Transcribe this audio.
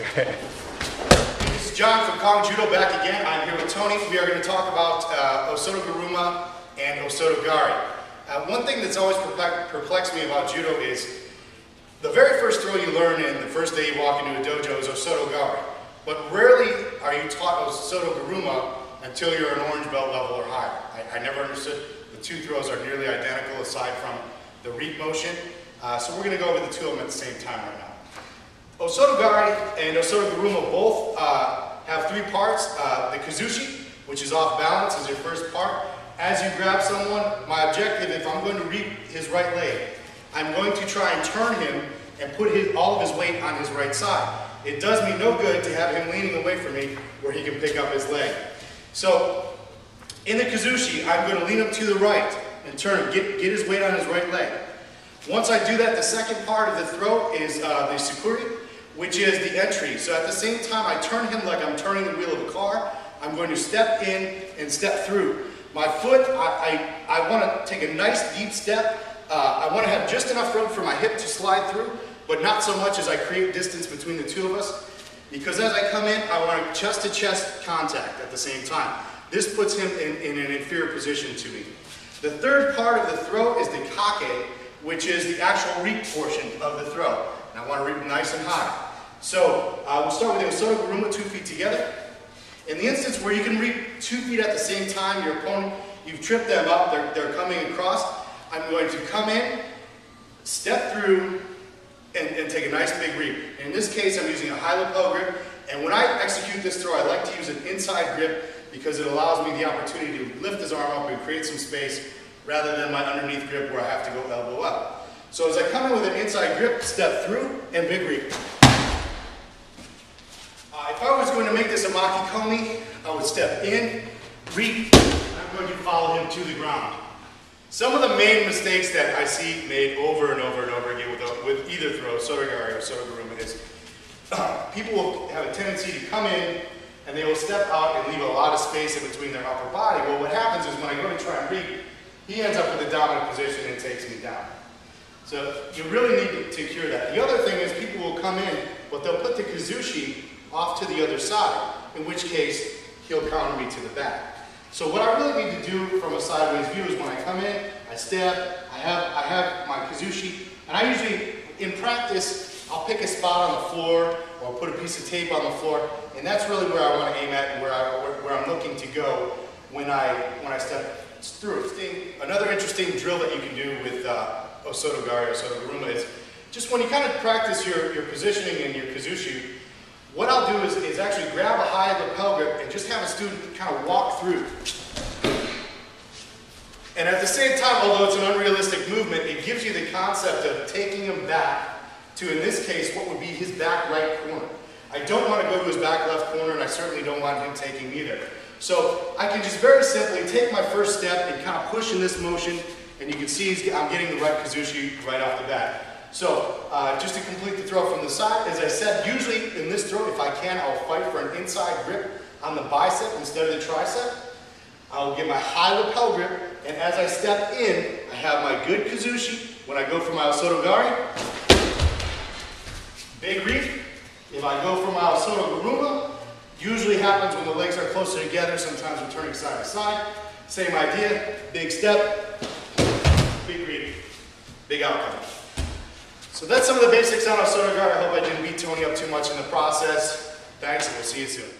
This is John from Kong Judo back again. I'm here with Tony. We are going to talk about Osoto Guruma and Osoto Gari. One thing that's always perplexed me about Judo is the very first throw you learn in the first day you walk into a dojo is Osoto Gari. But rarely are you taught Osoto Guruma until you're an orange belt level or higher. I never understood the two throws are nearly identical aside from the reap motion. So we're going to go over the two of them at the same time right now. Osoto Gari and Osoto Guruma both have three parts. The kazushi, which is off balance, is your first part. As you grab someone, my objective, if I'm going to reap his right leg, I'm going to try and turn him and put all of his weight on his right side. It does me no good to have him leaning away from me where he can pick up his leg. So, in the kazushi, I'm going to lean him to the right and turn him, get his weight on his right leg. Once I do that, the second part of the throw is the sukuri, which is the entry. So at the same time I turn him like I'm turning the wheel of a car, I'm going to step in and step through. My foot, I want to take a nice deep step. I want to have just enough room for my hip to slide through, but not so much as I create distance between the two of us. Because as I come in, I want chest-to-chest contact at the same time. This puts him in an inferior position to me. The third part of the throw is the kake, which is the actual reap portion of the throw. And I want to reap nice and high. So we'll start with the Osoto Guruma, 2 feet together. In the instance where you can reap 2 feet at the same time, your opponent, you've tripped them up, they're coming across. I'm going to come in, step through, and take a nice big reap. In this case, I'm using a high lapel grip. And when I execute this throw, I like to use an inside grip because it allows me the opportunity to lift his arm up and create some space rather than my underneath grip where I have to go elbow up. So as I come in with an inside grip, step through, and big reap. If I was going to make this a makikomi, I would step in, reap, and I'm going to follow him to the ground. Some of the main mistakes that I see made over and over and over again with either throw, Osoto Gari or Osoto Guruma, is people will have a tendency to come in and they will step out and leave a lot of space in between their upper body. Well, what happens is when I go to try and reap, he ends up with a dominant position and takes me down. So you really need to cure that. The other thing is people will come in, but they'll put the kazushi off to the other side, in which case he'll counter me to the back. So what I really need to do from a sideways view is when I come in, I step, I have my kazushi, and I usually, in practice, I'll pick a spot on the floor or put a piece of tape on the floor, and that's really where I want to aim at and where I'm looking to go when I step through. Another interesting drill that you can do with Osoto Gari or Osoto Guruma is just when you kind of practice your positioning and your kazushi, what I'll do is actually grab a high lapel grip and just have a student kind of walk through. And at the same time, although it's an unrealistic movement, it gives you the concept of taking him back to, in this case, what would be his back right corner. I don't want to go to his back left corner, and I certainly don't want him taking either. So I can just very simply take my first step and kind of push in this motion, and you can see I'm getting the right kazushi right off the bat. So, just to complete the throw from the side, as I said, usually in this throw, if I can, I'll fight for an inside grip on the bicep instead of the tricep. I'll get my high lapel grip, and as I step in, I have my good kazushi. When I go for my Osoto Gari, big reap. If I go for my Osoto Guruma, usually happens when the legs are closer together. Sometimes we're turning side to side. Same idea, big step, big reap, big outcome. So that's some of the basics on Osoto Gari. I hope I didn't beat Tony up too much in the process. Thanks, and we'll see you soon.